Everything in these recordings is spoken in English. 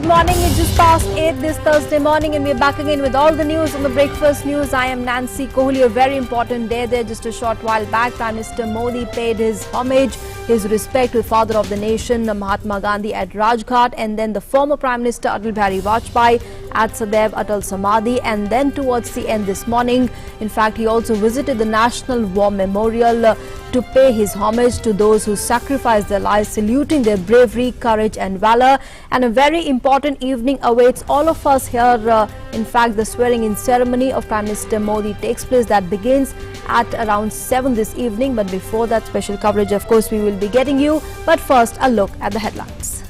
good morning. It's just past 8 this Thursday morning and we're back again with all the news on the Breakfast News. I am Nancy Kohli. A very important day there. Just a short while back, Prime Minister Modi paid his homage, his respect to the father of the nation, Mahatma Gandhi at Rajghat, and then the former Prime Minister Atal Bihari Vajpayee at Sadaiv Atal Samadhi, and then towards the end this morning, in fact, he also visited the National War Memorial to pay his homage to those who sacrificed their lives, saluting their bravery, courage and valor. And a very important evening awaits all of us here. In fact, the swearing-in ceremony of Prime Minister Modi takes place. That begins at around 7 this evening. But before that, special coverage, of course, we will be getting you. But first, a look at the headlines.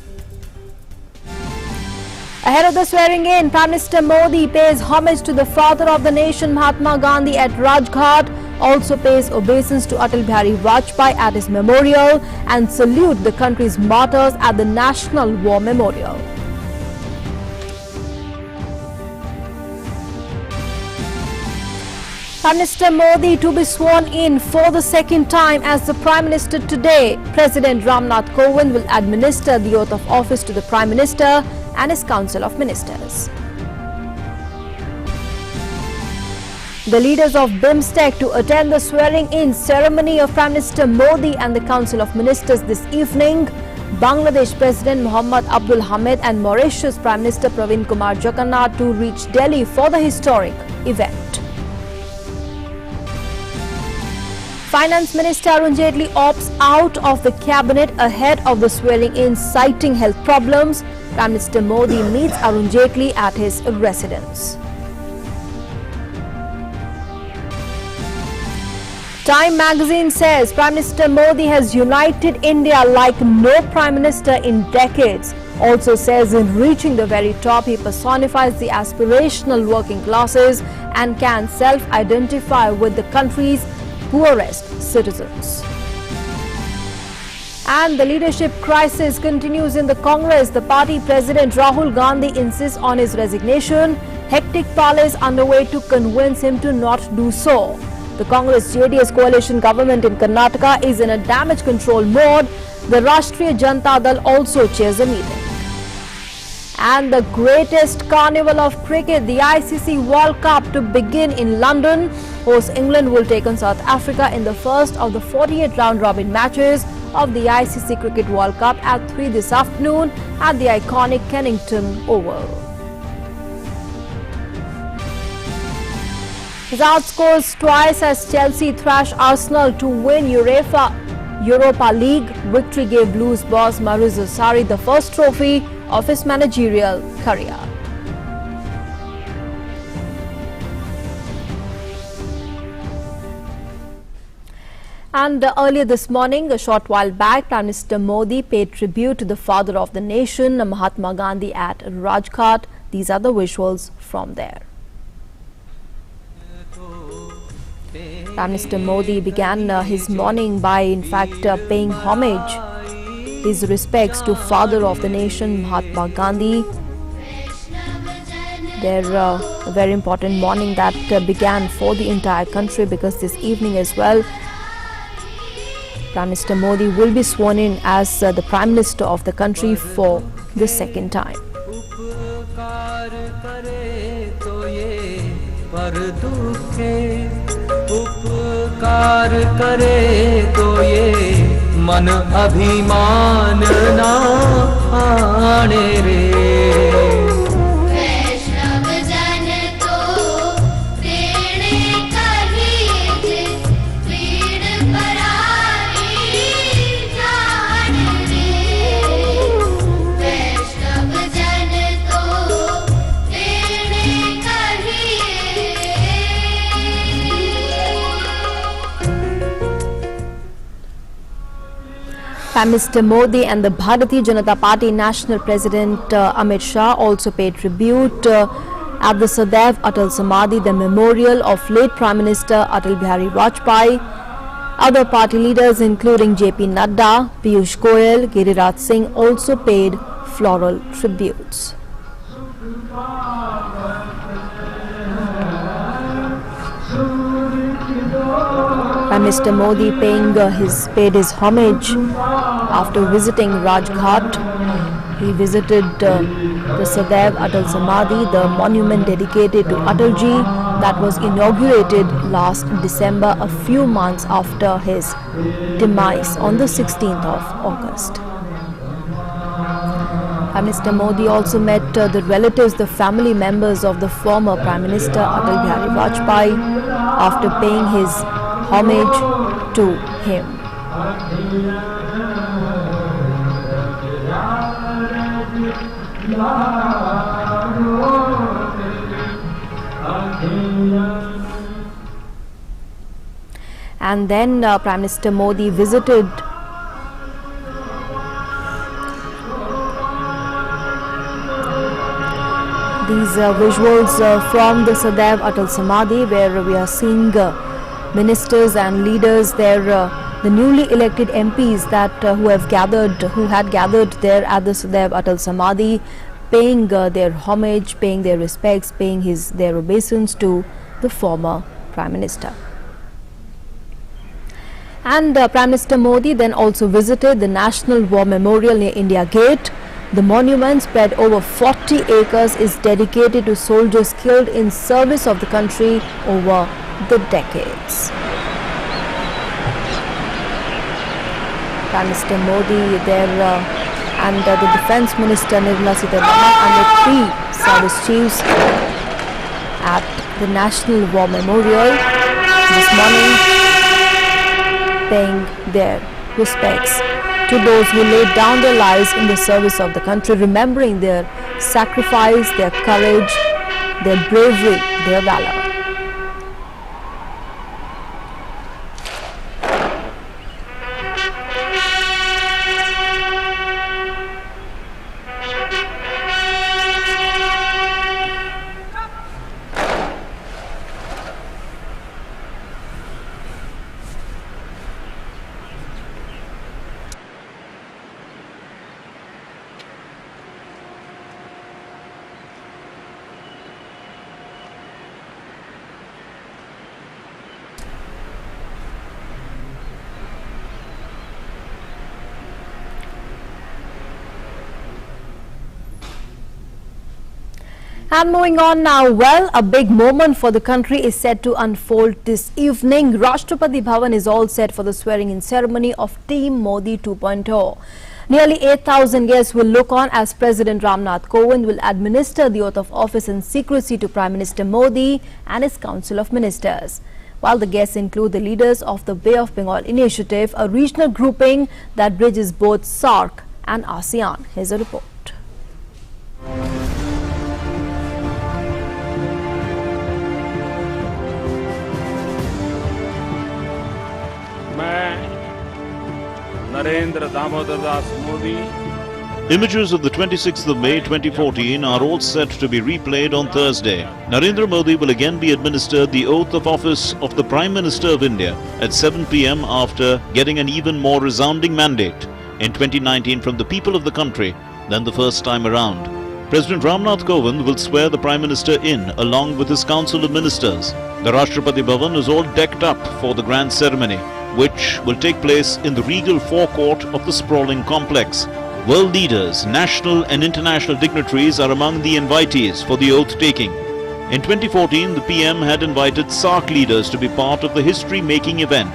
Ahead of the swearing-in, Prime Minister Modi pays homage to the father of the nation, Mahatma Gandhi at Rajghat, also pays obeisance to Atal Bihari Vajpayee at his memorial and salute the country's martyrs at the National War Memorial. Prime Minister Modi to be sworn in for the second time as the Prime Minister today. President Ramnath Kovind will administer the oath of office to the Prime Minister and his Council of Ministers. The leaders of BIMSTECH to attend the swearing-in ceremony of Prime Minister Modi and the Council of Ministers this evening. Bangladesh President Mohammad Abdul Hamid and Mauritius Prime Minister Praveen Kumar Jagannath to reach Delhi for the historic event. Finance Minister Arun Jaitley opts out of the cabinet ahead of the swearing-in, citing health problems. Prime Minister Modi meets Arun Jaitley at his residence. Time magazine says Prime Minister Modi has united India like no Prime Minister in decades. Also says in reaching the very top, he personifies the aspirational working classes and can self-identify with the country's poorest citizens. And the leadership crisis continues in the Congress. The party president Rahul Gandhi insists on his resignation. Hectic parleys underway to convince him to not do so. The Congress-JDS coalition government in Karnataka is in a damage control mode. The Rashtriya Janata Dal also chairs a meeting. And the greatest carnival of cricket, the ICC World Cup, to begin in London. Host England will take on South Africa in the first of the 48 round-robin matches of the ICC Cricket World Cup at 3 this afternoon at the iconic Kennington Oval. Hazard scores twice as Chelsea thrash Arsenal to win Europa League. Victory gave Blues boss Maurizio Sarri the first trophy of his managerial career. And earlier this morning, a short while back, Prime Minister Modi paid tribute to the father of the nation, Mahatma Gandhi at Rajghat. These are the visuals from there. Prime Minister Modi began his morning by, in fact, paying homage, his respects to father of the nation, Mahatma Gandhi. A very important morning that began for the entire country, because this evening as well, Prime Minister Modi will be sworn in as the Prime Minister of the country for the second time. उपकार करे तो ये मन अभिमान ना आने रे वैष्णव जन तो तेरे कहीज पीड़ पराई जान रे वैष्णव जन तो तेरे कहीज Prime Minister Modi and the Bharatiya Janata Party National President Amit Shah also paid tribute at the Sadaiv Atal Samadhi, the memorial of late Prime Minister Atal Bihari Vajpayee. Other party leaders including JP Nadda, Piyush Goyal, Giriraj Singh also paid floral tributes. Prime Minister Modi paid his homage after visiting Rajghat. He visited the Sadaiv Atal Samadhi, the monument dedicated to Atalji that was inaugurated last December, a few months after his demise on the 16th of August. Prime Minister Modi also met the relatives, the family members of the former Prime Minister Atal Bihari Vajpayee after paying his homage to him. And then Prime Minister Modi visited these visuals from the Sadaiv Atal Samadhi, where we are seeing ministers and leaders there, the newly elected MPs that who had gathered there at the Sadaiv Atal Samadhi, paying their homage, paying their respects, paying their obeisance to the former Prime Minister. And Prime Minister Modi then also visited the National War Memorial near India Gate. The monument, spread over 40 acres, is dedicated to soldiers killed in service of the country over the decades. Prime Minister Modi there and the Defence Minister Nirmala Sitharaman and the 3 service chiefs at the National War Memorial this morning, paying their respects to those who laid down their lives in the service of the country, remembering their sacrifice, their courage, their bravery, their valor. And moving on now, well, a big moment for the country is set to unfold this evening. Rashtrapati Bhavan is all set for the swearing-in ceremony of Team Modi 2.0. Nearly 8,000 guests will look on as President Ramnath Kovind will administer the oath of office in secrecy to Prime Minister Modi and his Council of Ministers. While the guests include the leaders of the Bay of Bengal Initiative, a regional grouping that bridges both SAARC and ASEAN. Here's a report. Narendra Das Modi. Images of the 26th of May 2014 are all set to be replayed on Thursday. Narendra Modi will again be administered the oath of office of the Prime Minister of India at 7 p.m. after getting an even more resounding mandate in 2019 from the people of the country than the first time around. President Ramnath Kovind will swear the Prime Minister in along with his Council of Ministers. The Rashtrapati Bhavan is all decked up for the grand ceremony, which will take place in the regal forecourt of the sprawling complex. World leaders, national and international dignitaries are among the invitees for the oath-taking. In 2014, the PM had invited SAARC leaders to be part of the history-making event,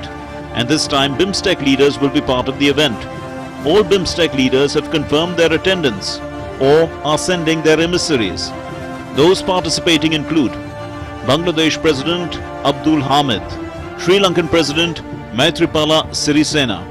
and this time BIMSTECH leaders will be part of the event. All BIMSTECH leaders have confirmed their attendance or are sending their emissaries. Those participating include Bangladesh President Abdul Hamid, Sri Lankan President Maithripala Sirisena,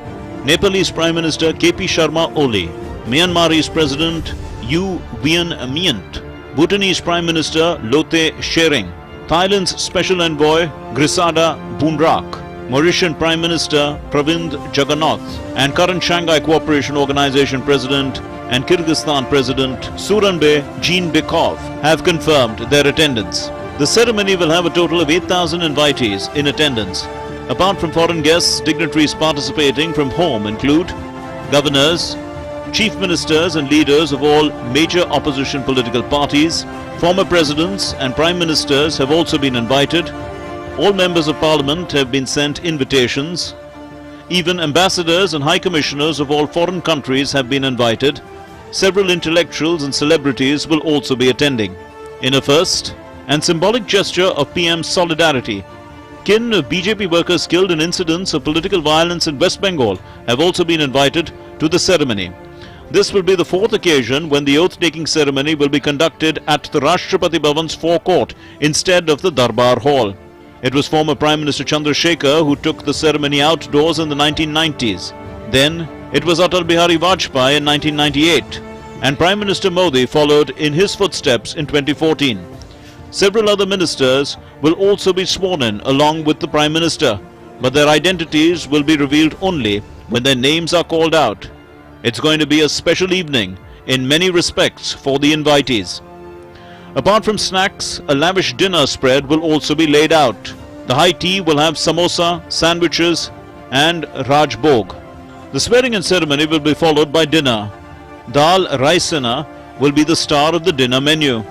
Nepalese Prime Minister KP Sharma Oli, Myanmarese President U Win Myint, Bhutanese Prime Minister Lote Tshering, Thailand's Special Envoy Grisada Bunrak, Mauritian Prime Minister Pravind Jagannath, and current Shanghai Cooperation Organization President and Kyrgyzstan President Suranbay Jeenbekov have confirmed their attendance. The ceremony will have a total of 8,000 invitees in attendance. Apart from foreign guests, dignitaries participating from home include governors, chief ministers and leaders of all major opposition political parties. Former presidents and prime ministers have also been invited. All members of parliament have been sent invitations. Even ambassadors and high commissioners of all foreign countries have been invited. Several intellectuals and celebrities will also be attending. In a first and symbolic gesture of PM's solidarity, kin of BJP workers killed in incidents of political violence in West Bengal have also been invited to the ceremony. This will be the fourth occasion when the oath-taking ceremony will be conducted at the Rashtrapati Bhavan's forecourt instead of the Darbar Hall. It was former Prime Minister Chandrasekhar who took the ceremony outdoors in the 1990s. Then it was Atal Bihari Vajpayee in 1998, and Prime Minister Modi followed in his footsteps in 2014. Several other ministers will also be sworn in along with the Prime Minister, but their identities will be revealed only when their names are called out. It's going to be a special evening in many respects for the invitees. Apart from snacks, a lavish dinner spread will also be laid out. The high tea will have samosa, sandwiches and Rajbhog. The swearing-in ceremony will be followed by dinner. Dal Raisina will be the star of the dinner menu.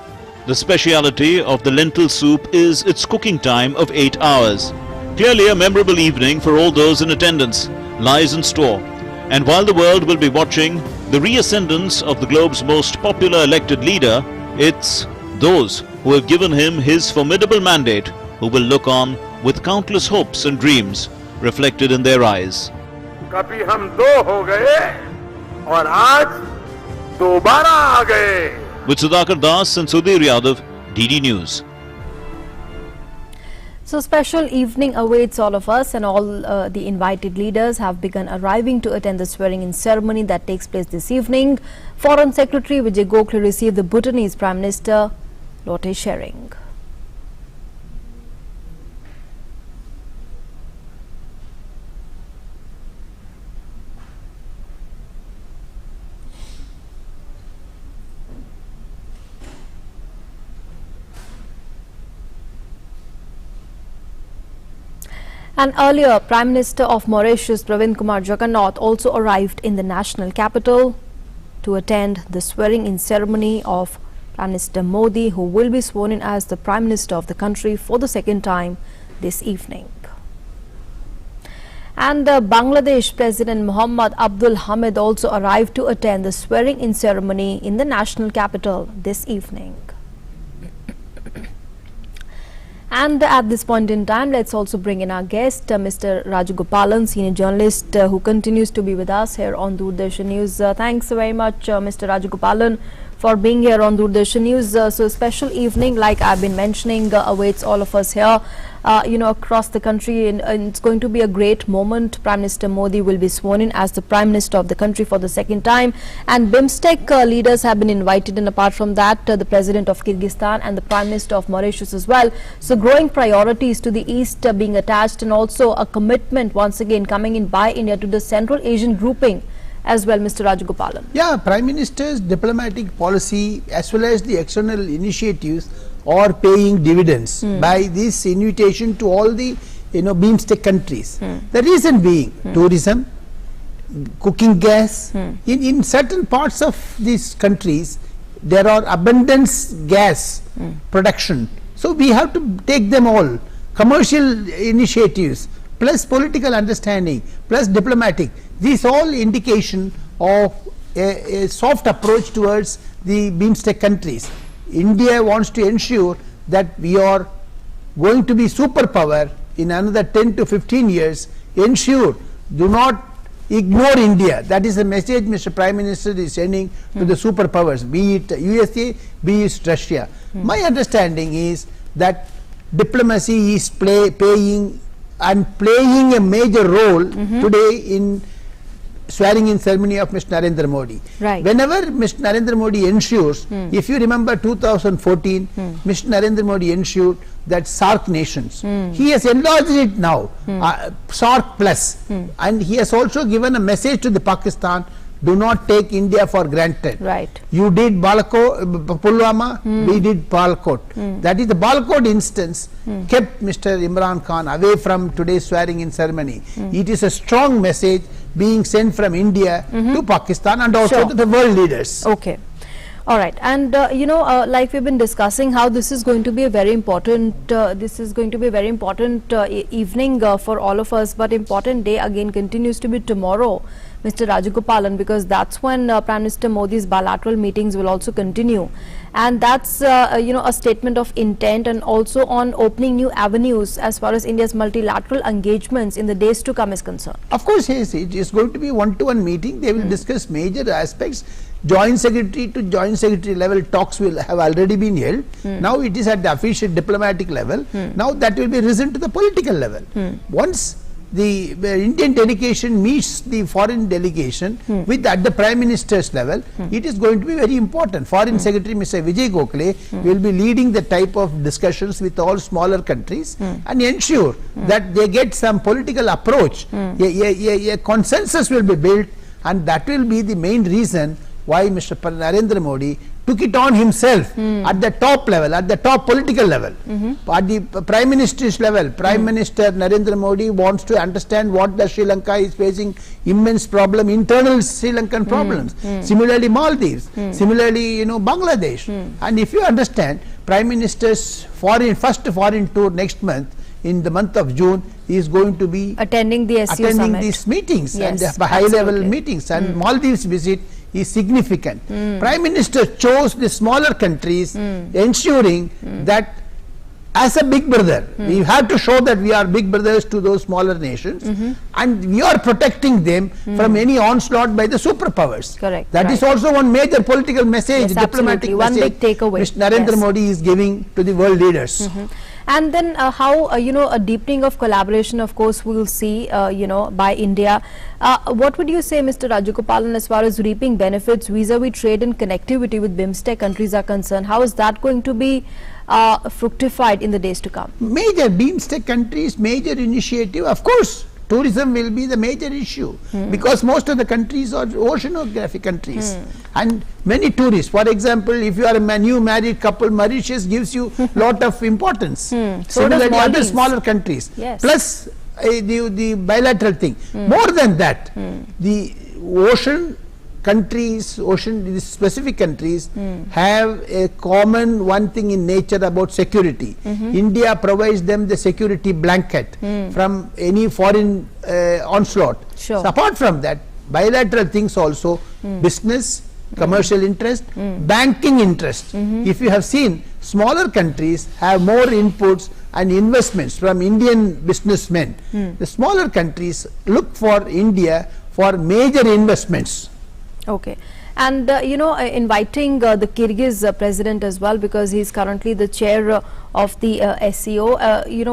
The speciality of the lentil soup is its cooking time of 8 hours. Clearly a memorable evening for all those in attendance lies in store. And while the world will be watching the reascendance of the globe's most popular elected leader, it's those who have given him his formidable mandate who will look on with countless hopes and dreams reflected in their eyes. कभी हम दो हो गए और आज दोबारा आ गए. With Sudhakar Das and Sudhir Yadav, DD News. So special evening awaits all of us, and all the invited leaders have begun arriving to attend the swearing-in ceremony that takes place this evening. Foreign Secretary Vijay Gokhale received the Bhutanese Prime Minister Lotte Tshering. And earlier, Prime Minister of Mauritius Pravind Kumar Jagannath also arrived in the national capital to attend the swearing-in ceremony of Prime Minister Modi, who will be sworn in as the Prime Minister of the country for the second time this evening. And Bangladesh President Mohammad Abdul Hamid also arrived to attend the swearing-in ceremony in the national capital this evening. And at this point in time, let's also bring in our guest, Mr. Rajagopalan, senior journalist who continues to be with us here on Doordarshan News. Thanks very much, Mr. Rajagopalan, for being here on Doordarshan News. So a special evening, like I've been mentioning, awaits all of us here, across the country, and it's going to be a great moment. Prime Minister Modi will be sworn in as the Prime Minister of the country for the second time, and BIMSTECH leaders have been invited, and apart from that, the President of Kyrgyzstan and the Prime Minister of Mauritius as well. So growing priorities to the East being attached, and also a commitment once again coming in by India to the Central Asian grouping as well, Mr. Rajagopalan. Yeah, Prime Minister's diplomatic policy as well as the external initiatives are paying dividends by this invitation to all the BIMSTECH countries. The reason being tourism, cooking gas. In certain parts of these countries there are abundance gas production. So we have to take them all. Commercial initiatives plus political understanding plus diplomatic. These all indication of a soft approach towards the BIMSTECH countries. India wants to ensure that we are going to be superpower in another 10 to 15 years. Ensure, do not ignore India. That is the message Mr. Prime Minister is sending to the superpowers, be it USA, be it Russia. My understanding is that diplomacy is playing a major role today in swearing-in ceremony of Mr. Narendra Modi. Right. Whenever Mr. Narendra Modi ensures, if you remember 2014, Mr. Narendra Modi ensured that SAARC nations, he has enlarged it now, SAARC plus, and he has also given a message to the Pakistan, do not take India for granted. Right. You did Pulwama, we did Balkot. That is the Balkot instance kept Mr. Imran Khan away from today's swearing-in ceremony. It is a strong message being sent from India to Pakistan and also to the world leaders. Okay. All right, and like we've been discussing, how this is going to be a very important, evening for all of us. But important day again continues to be tomorrow, Mr. Rajagopalan, because that's when Prime Minister Modi's bilateral meetings will also continue, and that's a statement of intent and also on opening new avenues as far as India's multilateral engagements in the days to come is concerned. Of course, yes, it is going to be one-to-one meeting. They will discuss major aspects. Joint secretary to joint secretary level talks will have already been held. Now it is at the official diplomatic level. Now that will be risen to the political level. Once the Indian delegation meets the foreign delegation with at the Prime Minister's level, it is going to be very important. Foreign Secretary Mr. Vijay Gokhale will be leading the type of discussions with all smaller countries and ensure that they get some political approach. A consensus will be built, and that will be the main reason why Mr. Narendra Modi took it on himself at the top level, at the top political level. At the Prime Minister's level, Prime Minister Narendra Modi wants to understand what the Sri Lanka is facing, immense problem, internal Sri Lankan problems. Similarly Maldives, similarly Bangladesh. And if you understand, Prime Minister's first foreign tour next month, in the month of June, he is going to be attending the SCO summit. These meetings, yes, and high level meetings, and Maldives visit is significant. Prime Minister chose the smaller countries, ensuring that as a big brother, we have to show that we are big brothers to those smaller nations, and we are protecting them from any onslaught by the superpowers. Correct. That is also one major political message, yes, diplomatic one message, big takeaway which Narendra Modi is giving to the world leaders. And then how a deepening of collaboration, of course, we will see by India. What would you say, Mr. Rajagopalan, as far as reaping benefits vis-a-vis trade and connectivity with BIMSTEC countries are concerned? How is that going to be fructified in the days to come? Major BIMSTEC countries, major initiative, of course. Tourism will be the major issue because most of the countries are oceanographic countries and many tourists. For example, if you are a new married couple, Mauritius gives you lot of importance. Similarly, other smaller countries. Yes. Plus the bilateral thing. More than that, the ocean countries, these specific countries have a common one thing in nature about security. India provides them the security blanket from any foreign onslaught. Sure. So apart from that, bilateral things also, business, commercial interest, banking interest. If you have seen, smaller countries have more inputs and investments from Indian businessmen. The smaller countries look for India for major investments. Okay. And inviting the Kyrgyz president as well, because he is currently the chair of the SCO,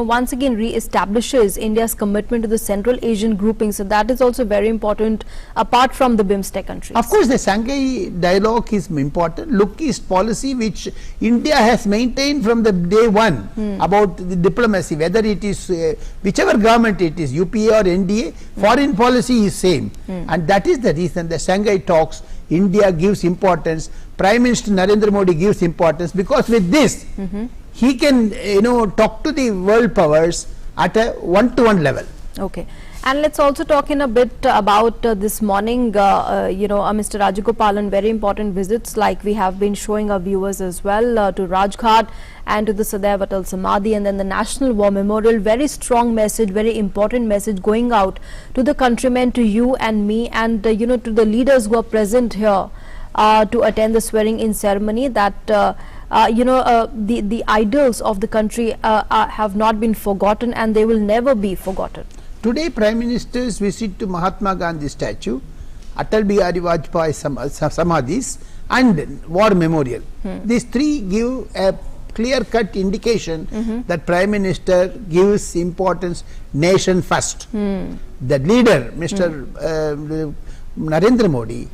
once again re-establishes India's commitment to the Central Asian grouping. So that is also very important apart from the BIMSTEC countries. Of course, the Shanghai dialogue is important. Look East policy, which India has maintained from the day one about the diplomacy, whether it is whichever government it is, UPA or NDA, foreign policy is same. And that is the reason the Shanghai talks, India gives importance, Prime Minister Narendra Modi gives importance, because with this he can talk to the world powers at a one-to-one level. Okay. And let's also talk in a bit about this morning, Mr. Rajagopalan, very important visits, like we have been showing our viewers as well, to Rajghat and to the Sadaiv Atal Samadhi, and then the National War Memorial. Very strong message, very important message going out to the countrymen, to you and me, and to the leaders who are present here to attend the swearing-in ceremony, that the idols of the country have not been forgotten, and they will never be forgotten. Today, Prime Minister's visit to Mahatma Gandhi statue, Atal Bihari Vajpayee Samadhis, and War Memorial. These three give a clear-cut indication that Prime Minister gives importance nation first. The leader, Mr. Narendra Modi,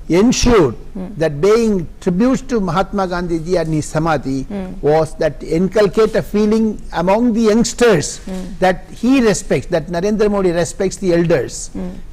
ensured that paying tributes to Mahatma Gandhi ji and his Samadhi was that inculcate a feeling among the youngsters that he respects, that Narendra Modi respects the elders.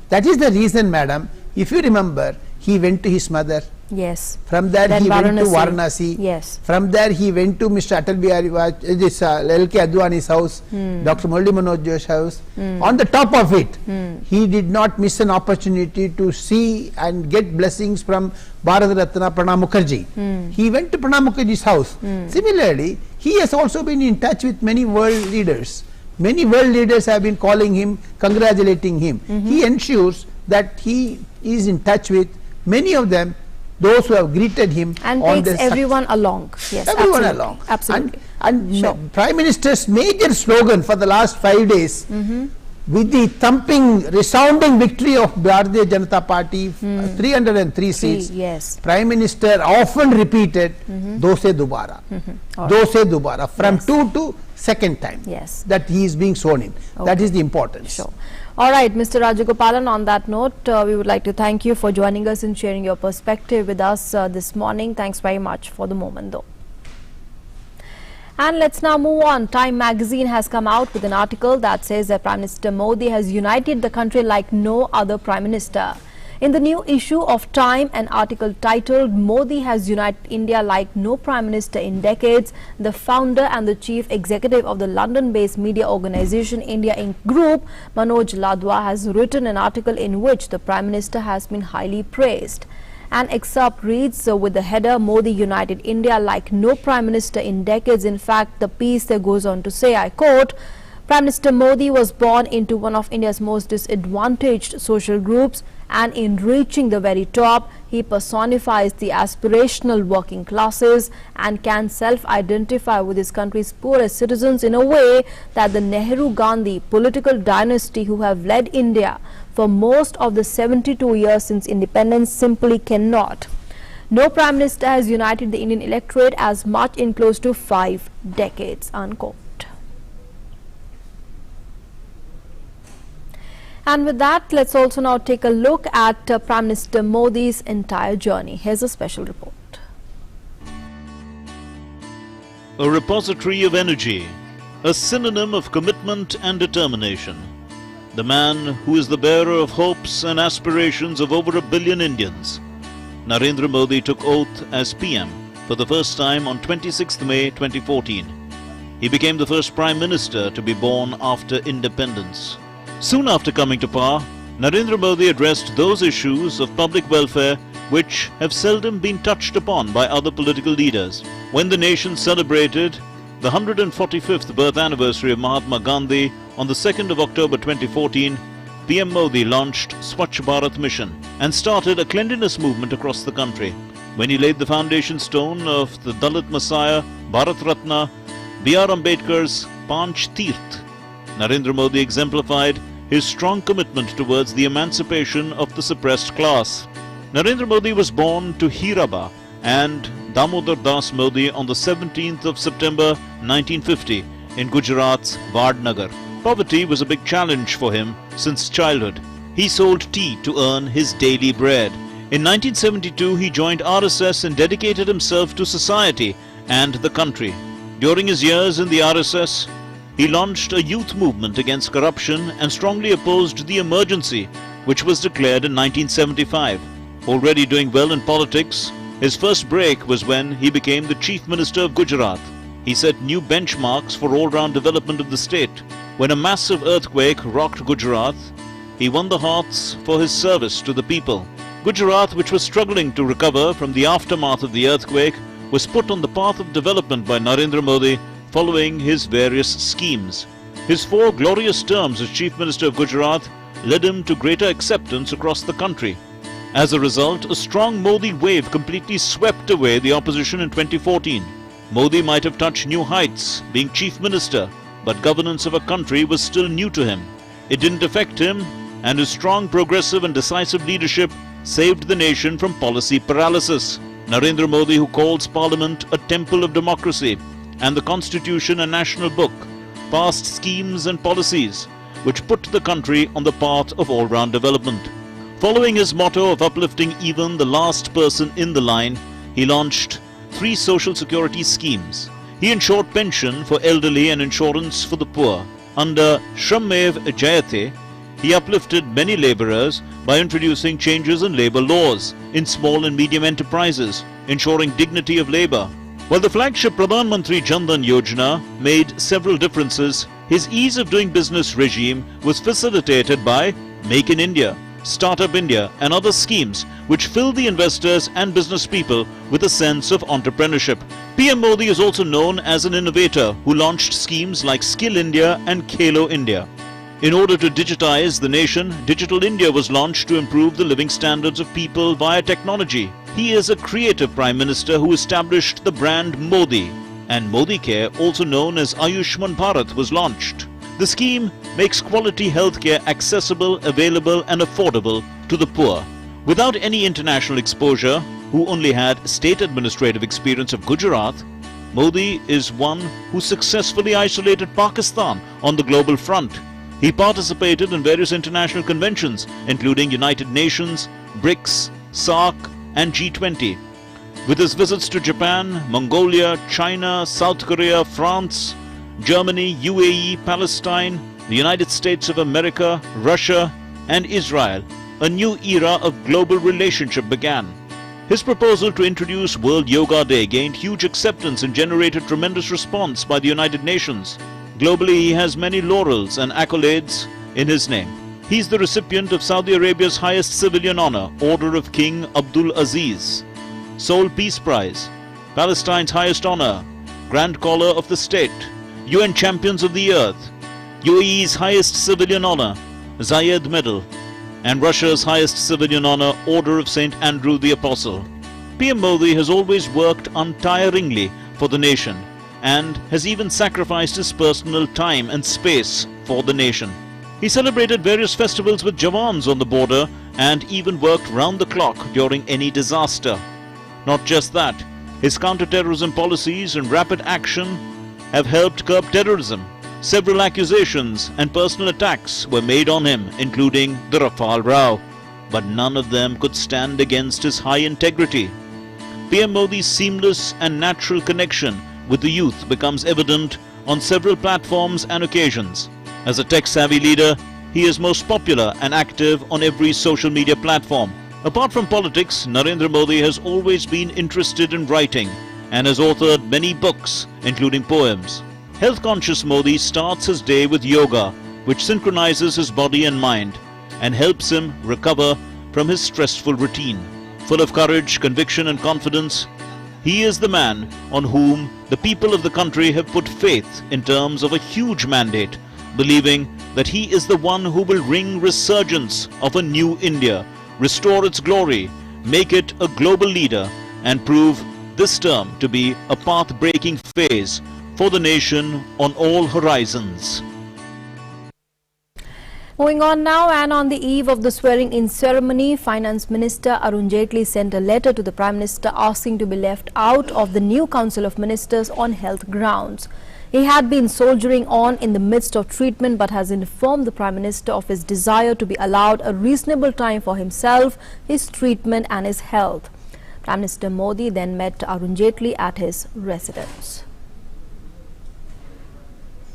That is the reason, madam, if you remember, he went to his mother Yes. From there Then he went to Varanasi. Varanasi. Yes. From there he went to Mr. Atal Bihari this L.K. Advani's house, Dr. Murali Manoj Josh's house. On the top of it, he did not miss an opportunity to see and get blessings from Bharat Ratna Pranab Mukherjee. He went to Pranab Mukherjee's house. Similarly, he has also been in touch with many world leaders. Many world leaders have been calling him, congratulating him. He ensures that he is in touch with many of them, those who have greeted him, And on takes their everyone along. Yes, everyone absolutely. along. Absolutely. And Sure. Prime Minister's major slogan for the last 5 days, with the thumping, resounding victory of Bharatiya Janata Party, 303 seats, Yes. Prime Minister often repeated, "Do se dobara, do se dobara," from Yes. 2 to second time. Yes. That he is being sworn in. That is the importance. Sure. All right, Mr. Rajagopalan, on that note, we would like to thank you for joining us and sharing your perspective with us this morning. Thanks very much for the moment, though. And let's now move on. Time magazine has come out with an article that says that Prime Minister Modi has united the country like no other Prime Minister. In the new issue of Time, an article titled "Modi has united India like no Prime Minister in decades," the founder and the chief executive of the London-based media organisation India Inc. Group, Manoj Ladwa, has written an article in which the Prime Minister has been highly praised. An excerpt reads with the header, "Modi united India like no Prime Minister in decades." In fact, the piece there goes on to say, I quote, "Prime Minister Modi was born into one of India's most disadvantaged social groups, and in reaching the very top, he personifies the aspirational working classes and can self-identify with his country's poorest citizens in a way that the Nehru-Gandhi political dynasty who have led India for most of the 72 years since independence simply cannot. No Prime Minister has united the Indian electorate as much in close to 5 decades, unquote. And with that, let's also now take a look at Prime Minister Modi's entire journey. Here's a special report. A repository of energy, a synonym of commitment and determination. The man who is the bearer of hopes and aspirations of over 1 billion Indians. Narendra Modi took oath as PM for the first time on 26th May 2014. He became the first Prime Minister to be born after independence. Soon after coming to power, Narendra Modi addressed those issues of public welfare which have seldom been touched upon by other political leaders. When the nation celebrated the 145th birth anniversary of Mahatma Gandhi on the 2nd of October 2014, PM Modi launched Swachh Bharat Mission and started a cleanliness movement across the country. When he laid the foundation stone of the Dalit Messiah, Bharat Ratna, B.R. Ambedkar's Panch Tirth, Narendra Modi exemplified his strong commitment towards the emancipation of the suppressed class. Narendra Modi was born to Hiraba and Damodar Das Modi on the 17th of September 1950 in Gujarat's Vadnagar. Poverty was a big challenge for him since childhood. He sold tea to earn his daily bread. In 1972, he joined RSS and dedicated himself to society and the country. During his years in the RSS, he launched a youth movement against corruption and strongly opposed the emergency, which was declared in 1975. Already doing well in politics, his first break was when he became the Chief Minister of Gujarat. He set new benchmarks for all-round development of the state. When a massive earthquake rocked Gujarat, he won the hearts for his service to the people. Gujarat, which was struggling to recover from the aftermath of the earthquake, was put on the path of development by Narendra Modi following his various schemes. His 4 glorious terms as Chief Minister of Gujarat led him to greater acceptance across the country. As a result, a strong Modi wave completely swept away the opposition in 2014. Modi might have touched new heights being Chief Minister, but governance of a country was still new to him. It didn't affect him, and his strong, progressive and decisive leadership saved the nation from policy paralysis. Narendra Modi, who calls Parliament a temple of democracy, and the Constitution a national book, passed schemes and policies which put the country on the path of all-round development. Following his motto of uplifting even the last person in the line, he launched 3 social security schemes. He ensured pension for elderly and insurance for the poor. Under Shramev Jayate, he uplifted many labourers by introducing changes in labour laws in small and medium enterprises, ensuring dignity of labour. While the flagship Pradhan Mantri Jan Dhan Yojana made several differences, his ease of doing business regime was facilitated by Make in India, Startup India and other schemes which fill the investors and business people with a sense of entrepreneurship. PM Modi is also known as an innovator who launched schemes like Skill India and Khelo India. In order to digitize the nation, Digital India was launched to improve the living standards of people via technology. He is a creative Prime Minister who established the brand Modi, and Modi Care, also known as Ayushman Bharat, was launched. The scheme makes quality healthcare accessible, available and affordable to the poor. Without any international exposure, who only had state administrative experience of Gujarat, Modi is one who successfully isolated Pakistan on the global front. He participated in various international conventions, including United Nations, BRICS, SAARC and G20. With his visits to Japan, Mongolia, China, South Korea, France, Germany, UAE, Palestine, the United States of America, Russia and Israel, a new era of global relationship began. His proposal to introduce World Yoga Day gained huge acceptance and generated tremendous response by the United Nations. Globally, he has many laurels and accolades in his name. He is the recipient of Saudi Arabia's highest civilian honor, Order of King Abdul Aziz, Seoul Peace Prize, Palestine's highest honor, Grand Collar of the State, UN Champions of the Earth, UAE's highest civilian honor, Zayed Medal, and Russia's highest civilian honor, Order of St. Andrew the Apostle. PM Modi has always worked untiringly for the nation and has even sacrificed his personal time and space for the nation. He celebrated various festivals with Jawans on the border and even worked round the clock during any disaster. Not just that, his counter-terrorism policies and rapid action have helped curb terrorism. Several accusations and personal attacks were made on him, including the Rafale row, but none of them could stand against his high integrity. PM Modi's seamless and natural connection with the youth becomes evident on several platforms and occasions. As a tech-savvy leader, he is most popular and active on every social media platform. Apart from politics, Narendra Modi has always been interested in writing and has authored many books, including poems. Health-conscious Modi starts his day with yoga, which synchronizes his body and mind and helps him recover from his stressful routine. Full of courage, conviction and confidence, he is the man on whom the people of the country have put faith in terms of a huge mandate, believing that he is the one who will bring resurgence of a new India, restore its glory, make it a global leader and prove this term to be a path-breaking phase for the nation on all horizons. Moving on now, and on the eve of the swearing-in ceremony, Finance Minister Arun Jaitley sent a letter to the Prime Minister asking to be left out of the new Council of Ministers on health grounds. He had been soldiering on in the midst of treatment but has informed the Prime Minister of his desire to be allowed a reasonable time for himself, his treatment and his health. Prime Minister Modi then met Arun Jaitley at his residence.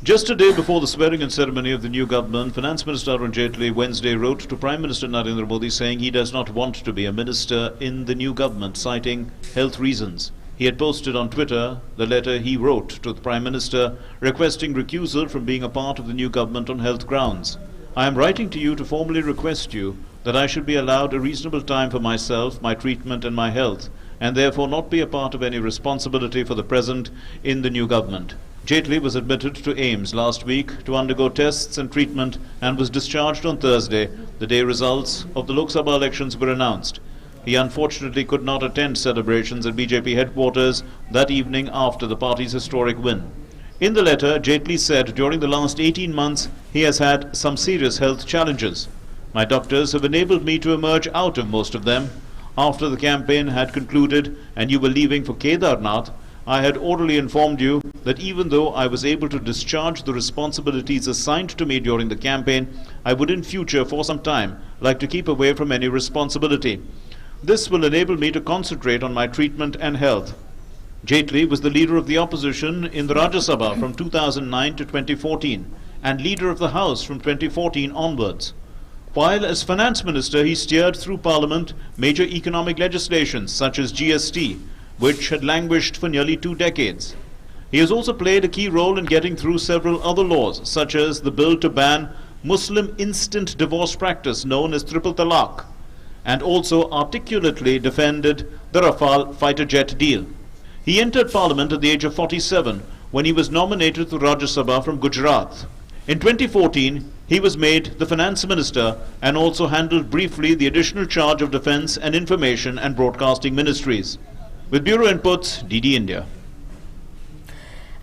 Just a day before the swearing-in ceremony of the new government, Finance Minister Arun Jaitley Wednesday wrote to Prime Minister Narendra Modi saying he does not want to be a minister in the new government, citing health reasons. He had posted on Twitter the letter he wrote to the Prime Minister requesting recusal from being a part of the new government on health grounds. I am writing to you to formally request you that I should be allowed a reasonable time for myself, my treatment and my health, and therefore not be a part of any responsibility for the present in the new government. Jaitley was admitted to AIIMS last week to undergo tests and treatment and was discharged on Thursday, the day results of the Lok Sabha elections were announced. He unfortunately could not attend celebrations at BJP headquarters that evening after the party's historic win. In the letter, Jaitley said during the last 18 months he has had some serious health challenges. My doctors have enabled me to emerge out of most of them. After the campaign had concluded and you were leaving for Kedarnath, I had orally informed you that even though I was able to discharge the responsibilities assigned to me during the campaign, I would in future for some time like to keep away from any responsibility. This will enable me to concentrate on my treatment and health. Jaitley was the leader of the opposition in the Rajya Sabha from 2009 to 2014 and leader of the House from 2014 onwards. while as finance minister he steered through parliament major economic legislation such as GST, which had languished for nearly 2 decades. He has also played a key role in getting through several other laws, such as the bill to ban Muslim instant divorce practice known as triple talaq, and also articulately defended the Rafale fighter jet deal. He entered parliament at the age of 47 when he was nominated to Rajya Sabha from Gujarat. In 2014, he was made the finance minister and also handled briefly the additional charge of defense and information and broadcasting ministries. With bureau inputs, DD India.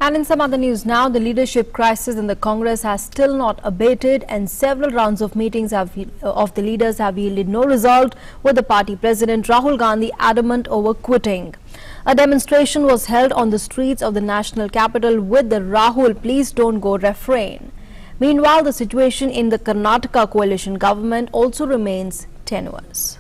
And in some other news now, the leadership crisis in the Congress has still not abated, and several rounds of meetings of the leaders have yielded no result, with the party president Rahul Gandhi adamant over quitting. A demonstration was held on the streets of the national capital with the "Rahul, please don't go" refrain. Meanwhile, the situation in the Karnataka coalition government also remains tenuous.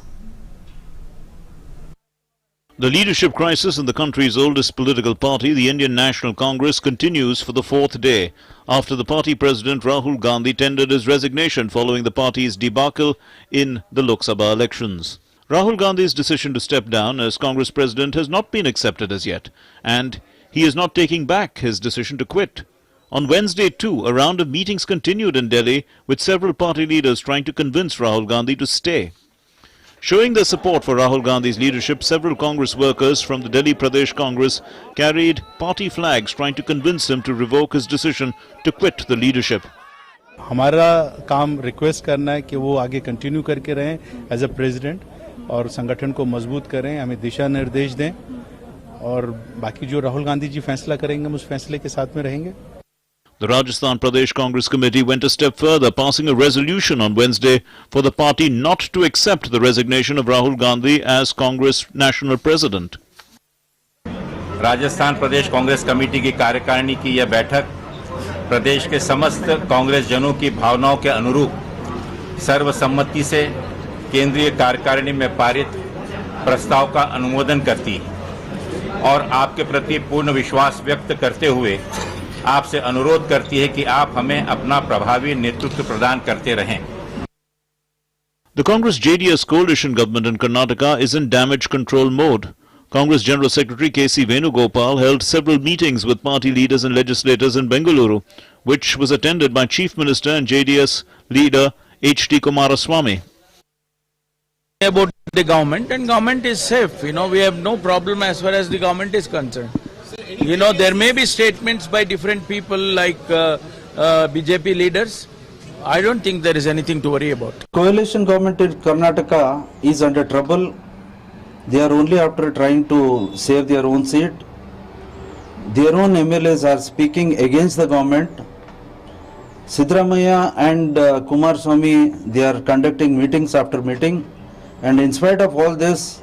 The leadership crisis in the country's oldest political party, the Indian National Congress, continues for the 4th day after the party president Rahul Gandhi tendered his resignation following the party's debacle in the Lok Sabha elections. Rahul Gandhi's decision to step down as Congress president has not been accepted as yet, and he is not taking back his decision to quit. On Wednesday too, a round of meetings continued in Delhi, with several party leaders trying to convince Rahul Gandhi to stay. Showing their support for Rahul Gandhi's leadership, several Congress workers from the Delhi Pradesh Congress carried party flags trying to convince him to revoke his decision to quit the leadership. हमारा काम request करना है कि वो आगे continue करके रहें as a president और संगठन को मजबूत करें, हमें दिशा निर्देश दें और बाकी जो राहुल गांधी जी फैसला करेंगे हम उस फैसले के साथ में रहेंगे. The Rajasthan Pradesh Congress Committee went a step further, passing a resolution on Wednesday for the party not to accept the resignation of Rahul Gandhi as Congress National President. Rajasthan प्रदेश कांग्रेस कमेटी की कार्यकारिणी की यह बैठक प्रदेश के समस्त कांग्रेस जनों की भावनाओं के अनुरूप सर्वसम्मति से केंद्रीय कार्यकारिणी में पारित प्रस्ताव का अनुमोदन करती है और आपके प्रति पूर्ण विश्वास व्यक्त करते हुए आपसे अनुरोध करती है कि आप हमें अपना प्रभावी नेतृत्व प्रदान करते रहें. The Congress JDS coalition government in Karnataka is in damage control mode. Congress General Secretary K.C. Venugopal held several meetings with party leaders and legislators in Bengaluru, which was attended by Chief Minister and JDS leader H.D. Kumaraswamy. About the government, and government is safe. We have no problem as far as the government is concerned. There may be statements by different people like BJP leaders. I don't think there is anything to worry about. Coalition government in Karnataka is under trouble. They are only after trying to save their own seat. Their own MLAs are speaking against the government. Siddaramaiah and Kumaraswamy, they are conducting meetings after meeting. And in spite of all this,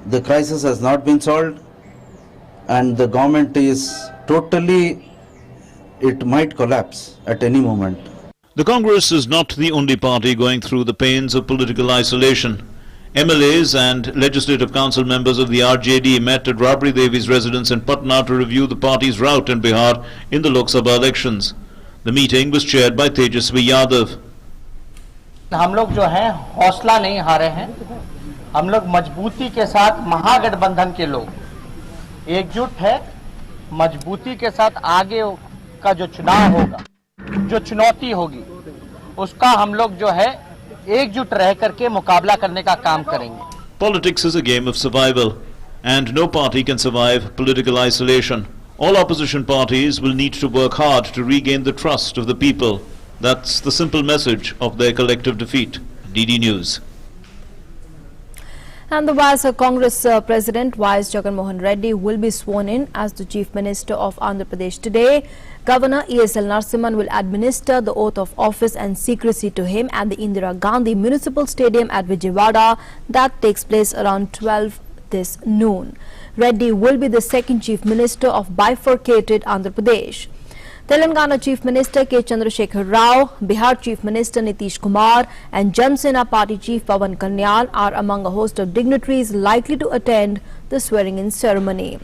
the crisis has not been solved. And the government is totally, it might collapse at any moment. The Congress is not the only party going through the pains of political isolation. MLAs and Legislative Council members of the RJD met at Rabri Devi's residence in Patna to review the party's rout in Bihar in the Lok Sabha elections. The meeting was chaired by Tejasvi Yadav. हम लोग जो हैं हौसला नहीं हारे हैं. हम लोग मजबूती के साथ महागठबंधन के लोग एकजुट है. मजबूती के साथ आगे का जो चुनाव होगा, जो चुनौती होगी, उसका हम लोग जो है एकजुट रह करके मुकाबला करने का काम करेंगे. Politics is a game of survival, and no party can survive political isolation. All opposition parties will need to work hard to regain the trust of the people. That's the simple message of their collective defeat. DD News. And the Vice Congress President Y.S. Jagan Mohan Reddy will be sworn in as the Chief Minister of Andhra Pradesh today. Governor E.S.L. Narasimhan will administer the oath of office and secrecy to him at the Indira Gandhi Municipal Stadium at Vijayawada. That takes place around 12 this noon. Reddy will be the second Chief Minister of bifurcated Andhra Pradesh. Telangana Chief Minister K. Chandrasekhar Rao, Bihar Chief Minister Nitish Kumar and Jan Sena Party Chief Pawan Kalyan are among a host of dignitaries likely to attend the swearing-in ceremony.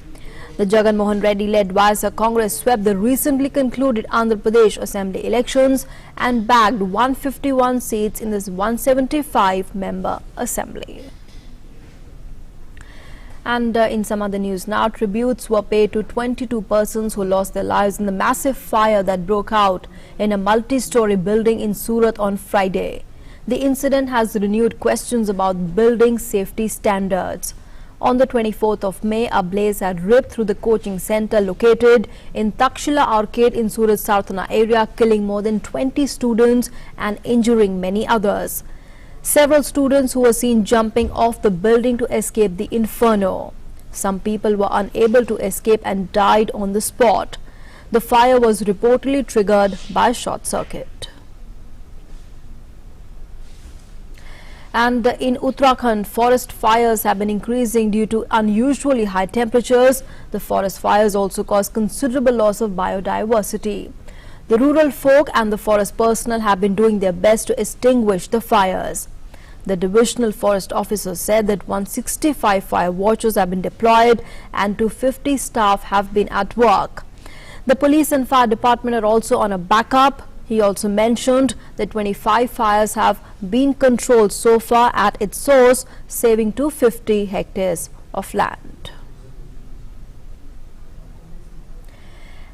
The Jagan Mohan Reddy-led YSR Congress swept the recently concluded Andhra Pradesh Assembly elections and bagged 151 seats in this 175-member assembly. And in some other news now, tributes were paid to 22 persons who lost their lives in the massive fire that broke out in a multi-story building in Surat on Friday. The incident has renewed questions about building safety standards. On the 24th of May, a blaze had ripped through the coaching center located in Takshila Arcade in Surat Sarthana area, killing more than 20 students and injuring many others. Several students who were seen jumping off the building to escape the inferno. Some people were unable to escape and died on the spot. The fire was reportedly triggered by short circuit. And in Uttarakhand, forest fires have been increasing due to unusually high temperatures. The forest fires also cause considerable loss of biodiversity. The rural folk and the forest personnel have been doing their best to extinguish the fires. The divisional forest officer said that 165 fire watchers have been deployed and 250 staff have been at work. The police and fire department are also on a backup. He also mentioned that 25 fires have been controlled so far at its source, saving 250 hectares of land.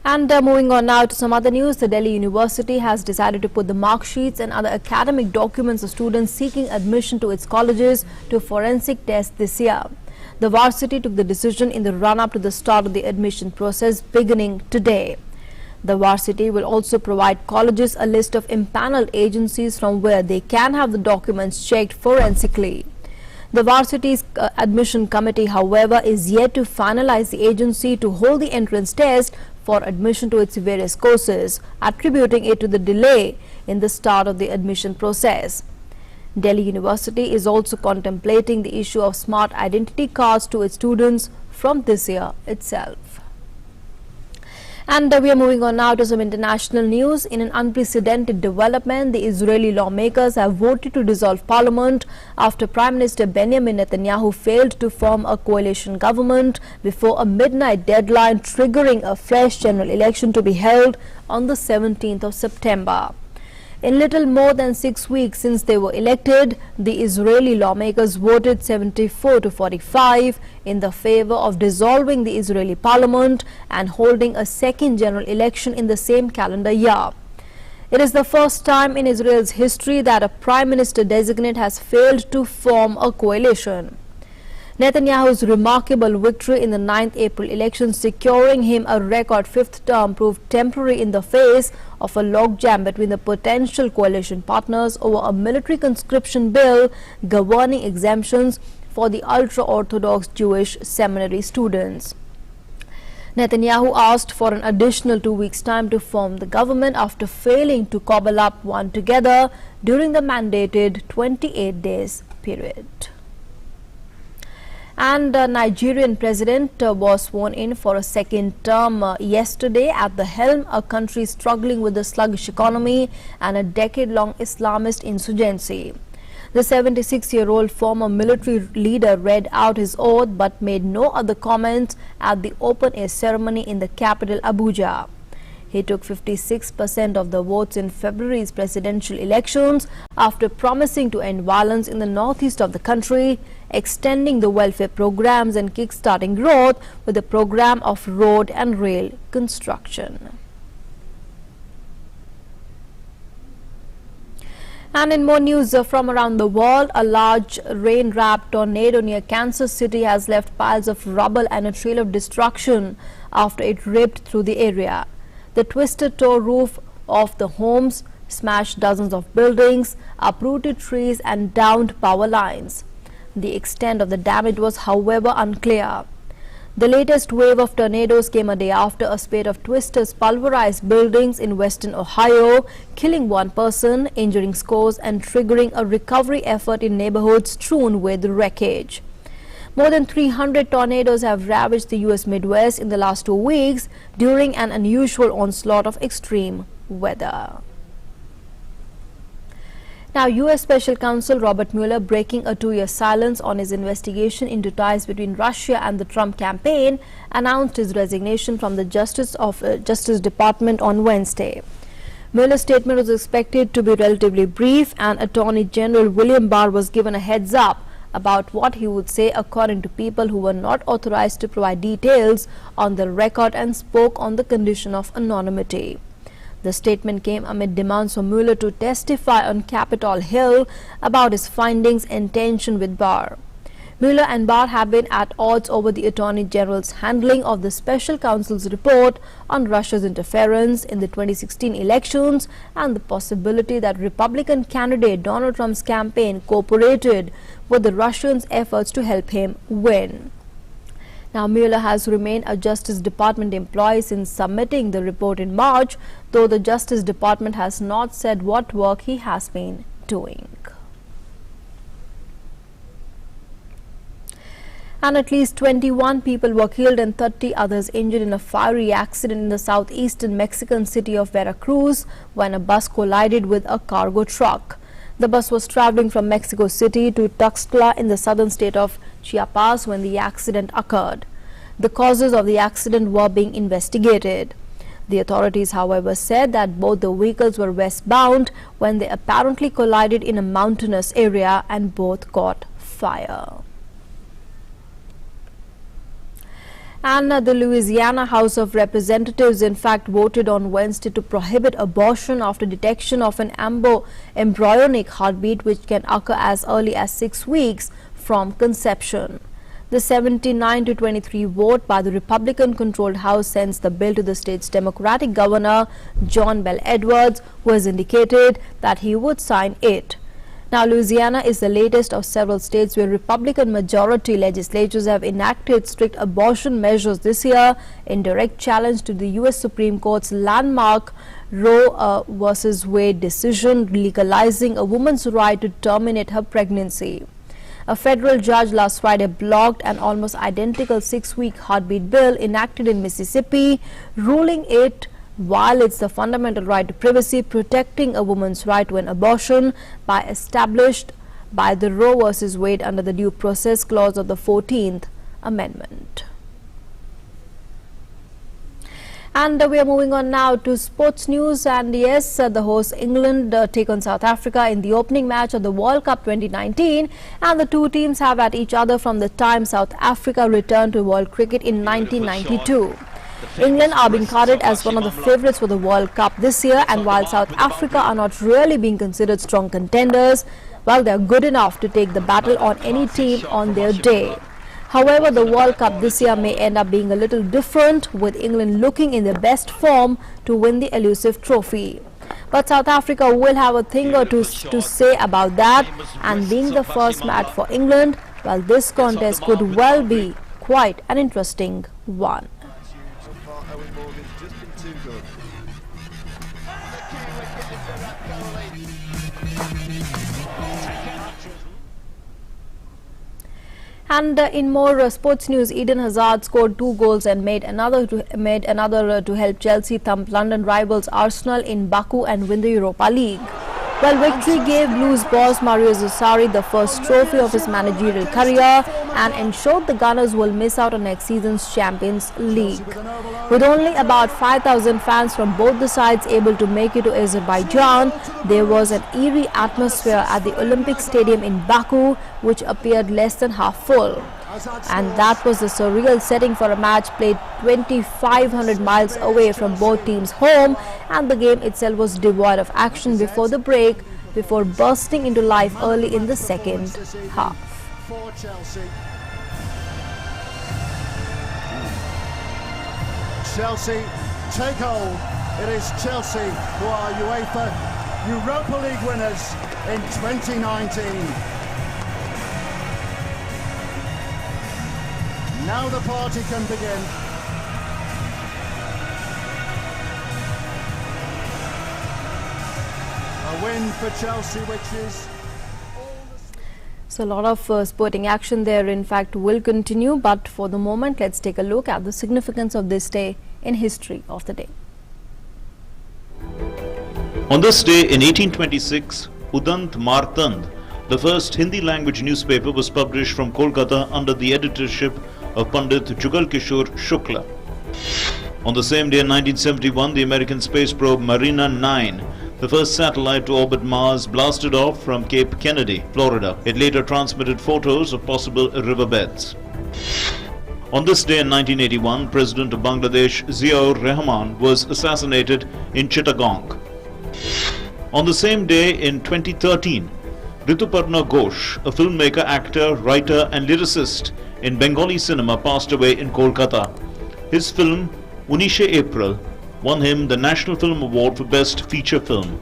And moving on now to some other news, the Delhi University has decided to put the mark sheets and other academic documents of students seeking admission to its colleges to forensic test this year. The varsity took the decision in the run-up to the start of the admission process beginning today. The varsity will also provide colleges a list of impaneled agencies from where they can have the documents checked forensically. The varsity's admission committee, however, is yet to finalize the agency to hold the entrance test for admission to its various courses, attributing it to the delay in the start of the admission process. Delhi University is also contemplating the issue of smart identity cards to its students from this year itself. And we are moving on now to some international news. In an unprecedented development, the Israeli lawmakers have voted to dissolve parliament after Prime Minister Benjamin Netanyahu failed to form a coalition government before a midnight deadline, triggering a fresh general election to be held on the 17th of September. In little more than 6 weeks since they were elected, the Israeli lawmakers voted 74 to 45 in the favor of dissolving the Israeli parliament and holding a second general election in the same calendar year. It is the first time in Israel's history that a prime minister designate has failed to form a coalition. Netanyahu's remarkable victory in the 9th April election, securing him a record 5th term, proved temporary in the face of a logjam between the potential coalition partners over a military conscription bill governing exemptions for the ultra-Orthodox Jewish seminary students. Netanyahu asked for an additional 2 weeks' time to form the government after failing to cobble up one together during the mandated 28 days period. And Nigerian president was sworn in for a second term yesterday at the helm, a country struggling with a sluggish economy and a decade-long Islamist insurgency. The 76-year-old former military leader read out his oath but made no other comments at the open-air ceremony in the capital, Abuja. He took 56% of the votes in February's presidential elections after promising to end violence in the northeast of the country, extending the welfare programs and kick-starting growth with a program of road and rail construction. And in more news from around the world, a large rain-wrapped tornado near Kansas City has left piles of rubble and a trail of destruction after it ripped through the area. The twisted tore roof of the homes, smashed dozens of buildings, uprooted trees and downed power lines. The extent of the damage was, however, unclear. The latest wave of tornadoes came a day after a spate of twisters pulverized buildings in western Ohio, killing one person, injuring scores and triggering a recovery effort in neighborhoods strewn with wreckage. More than 300 tornadoes have ravaged the U.S. Midwest in the last 2 weeks during an unusual onslaught of extreme weather. Now, U.S. Special Counsel Robert Mueller, breaking a 2-year silence on his investigation into ties between Russia and the Trump campaign, announced his resignation from the Justice Department on Wednesday. Mueller's statement was expected to be relatively brief, and Attorney General William Barr was given a heads up about what he would say, according to people who were not authorized to provide details on the record and spoke on the condition of anonymity. The statement came amid demands for Mueller to testify on Capitol Hill about his findings and tension with Barr. Mueller and Barr have been at odds over the Attorney General's handling of the special counsel's report on Russia's interference in the 2016 elections and the possibility that Republican candidate Donald Trump's campaign cooperated with the Russians' efforts to help him win. Now, Mueller has remained a Justice Department employee since submitting the report in March, though the Justice Department has not said what work he has been doing. And at least 21 people were killed and 30 others injured in a fiery accident in the southeastern Mexican city of Veracruz when a bus collided with a cargo truck. The bus was traveling from Mexico City to Tuxtla in the southern state of Chiapas when the accident occurred. The causes of the accident were being investigated. The authorities, however, said that both the vehicles were westbound when they apparently collided in a mountainous area and both caught fire. And the Louisiana House of Representatives in fact voted on Wednesday to prohibit abortion after detection of an embryonic heartbeat which can occur as early as 6 weeks from conception. The 79-23 vote by the Republican-controlled House sends the bill to the state's Democratic Governor John Bel Edwards, who has indicated that he would sign it. Now, Louisiana is the latest of several states where Republican majority legislatures have enacted strict abortion measures this year in direct challenge to the U.S. Supreme Court's landmark Roe versus Wade decision legalizing a woman's right to terminate her pregnancy. A federal judge last Friday blocked an almost identical 6-week heartbeat bill enacted in Mississippi, ruling it violates the fundamental right to privacy, protecting a woman's right to an abortion established by the Roe versus Wade under the Due Process Clause of the 14th Amendment. And we are moving on now to sports news, and yes, the host England take on South Africa in the opening match of the World Cup 2019, and the two teams have at each other from the time South Africa returned to world cricket in 1992. England are being counted as one of the favourites for the World Cup this year, and while South Africa are not really being considered strong contenders, well, they are good enough to take the battle on any team on their day. However, the World Cup this year may end up being a little different, with England looking in their best form to win the elusive trophy. But South Africa will have a thing or two to say about that, and being the first match for England, well, this contest could well be quite an interesting one. And in more sports news, Eden Hazard scored 2 goals and made another to help Chelsea thump London rivals Arsenal in Baku and win the Europa League. Well, victory gave Blues boss Mario Sarri the first trophy of his managerial career and ensured the Gunners will miss out on next season's Champions League. With only about 5,000 fans from both the sides able to make it to Azerbaijan, there was an eerie atmosphere at the Olympic Stadium in Baku, which appeared less than half full. And that was the surreal setting for a match played 2,500 miles away from both teams' home, and the game itself was devoid of action before the break, before bursting into life early in the second half. Chelsea take hold. It is Chelsea who are UEFA Europa League winners in 2019. Now the party can begin. A win for Chelsea, which is... So a lot of sporting action there, in fact, will continue. But for the moment, let's take a look at the significance of this day in history of the day. On this day in 1826, Udant Martand, the first Hindi language newspaper, was published from Kolkata under the editorship of Pandit Jugal Kishore Shukla. On the same day in 1971, the American space probe Mariner 9, the first satellite to orbit Mars, blasted off from Cape Kennedy, Florida. It later transmitted photos of possible riverbeds. On this day in 1981, President of Bangladesh Ziaur Rahman was assassinated in Chittagong. On the same day in 2013, Rituparna Ghosh, a filmmaker, actor, writer and lyricist in Bengali cinema, passed away in Kolkata. His film, Unishe April, won him the National Film Award for Best Feature Film.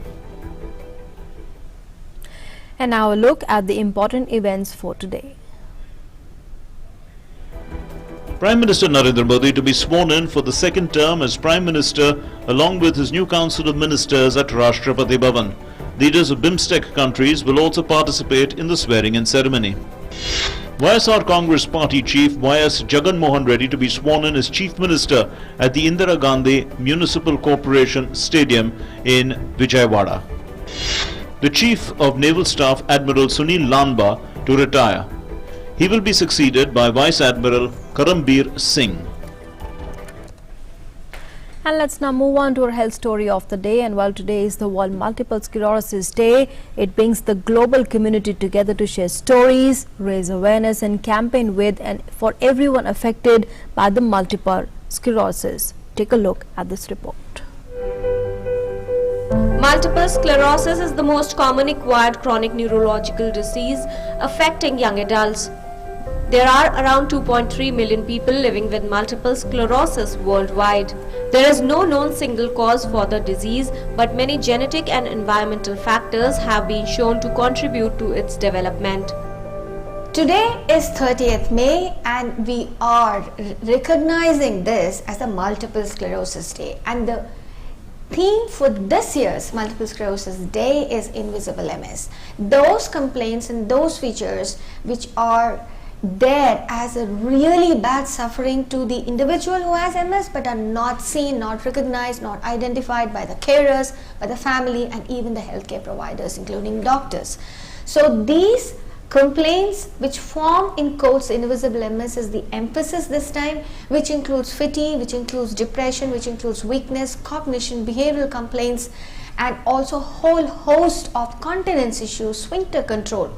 And now a look at the important events for today. Prime Minister Narendra Modi to be sworn in for the second term as Prime Minister along with his new Council of Ministers at Rashtrapati Bhavan. Leaders of BIMSTECH countries will also participate in the swearing-in ceremony. YSR Congress Party Chief YS Jagan Mohan Reddy to be sworn in as Chief Minister at the Indira Gandhi Municipal Corporation Stadium in Vijayawada. The Chief of Naval Staff Admiral Sunil Lanba to retire. He will be succeeded by Vice Admiral Karambir Singh. And let's now move on to our health story of the day. And while today is the World Multiple Sclerosis Day, it brings the global community together to share stories, raise awareness and campaign with and for everyone affected by the multiple sclerosis. Take a look at this report. Multiple sclerosis is the most common acquired chronic neurological disease affecting young adults. There are around 2.3 million people living with multiple sclerosis worldwide. There is no known single cause for the disease, but many genetic and environmental factors have been shown to contribute to its development. Today is 30th May and we are recognizing this as a Multiple Sclerosis Day, and the theme for this year's Multiple Sclerosis Day is Invisible MS. Those complaints and those features which are there as a really bad suffering to the individual who has MS but are not seen, not recognized, not identified by the carers, by the family and even the healthcare providers including doctors. So these complaints which form in quotes invisible MS is the emphasis this time, which includes fatigue, which includes depression, which includes weakness, cognition, behavioral complaints and also whole host of continence issues, sphincter control,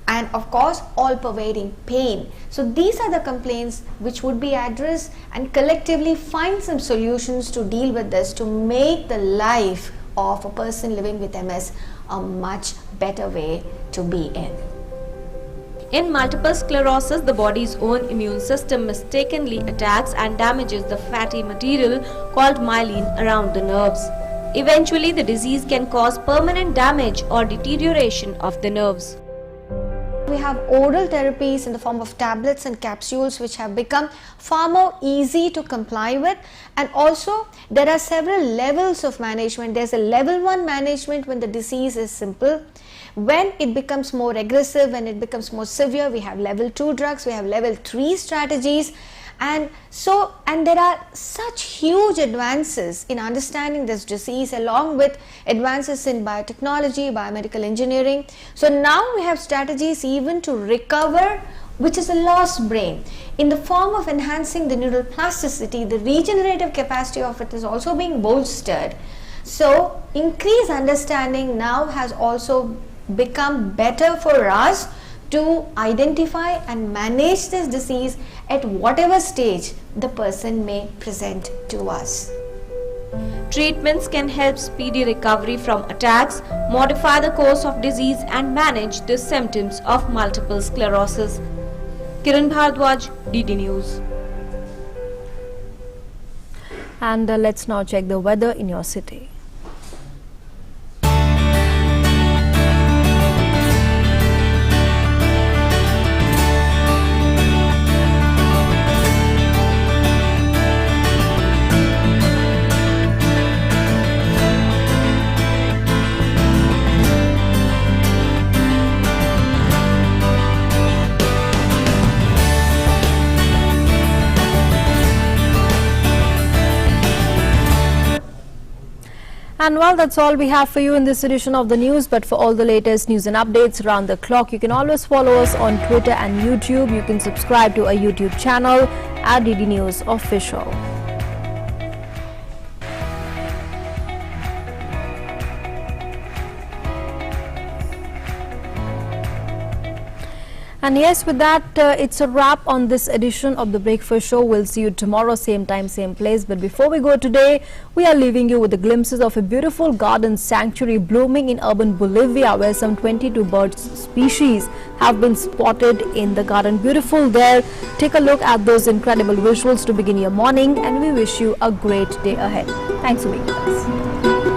and of course all pervading pain. So these are the complaints which would be addressed and collectively find some solutions to deal with this to make the life of a person living with MS a much better way to be in. In multiple sclerosis, the body's own immune system mistakenly attacks and damages the fatty material called myelin around the nerves. Eventually, the disease can cause permanent damage or deterioration of the nerves. We have oral therapies in the form of tablets and capsules which have become far more easy to comply with, and also there are several levels of management. There's a level 1 management when the disease is simple. When it becomes more aggressive, when it becomes more severe, we have level 2 drugs, we have level 3 strategies. And there are such huge advances in understanding this disease along with advances in biotechnology, biomedical engineering. So now we have strategies even to recover which is a lost brain in the form of enhancing the neural plasticity. The regenerative capacity of it is also being bolstered. So increased understanding now has also become better for us to identify and manage this disease at whatever stage the person may present to us. Treatments can help speedy recovery from attacks, modify the course of disease and manage the symptoms of multiple sclerosis. Kiran Bhardwaj, DD News. And let's now check the weather in your city. And well, that's all we have for you in this edition of the news. But for all the latest news and updates around the clock, you can always follow us on Twitter and YouTube. You can subscribe to our YouTube channel at DD News Official. And yes, with that, it's a wrap on this edition of the Breakfast Show. We'll see you tomorrow, same time, same place. But before we go today, we are leaving you with the glimpses of a beautiful garden sanctuary blooming in urban Bolivia, where some 22 bird species have been spotted in the garden. Beautiful there. Take a look at those incredible visuals to begin your morning, and we wish you a great day ahead. Thanks for being with us.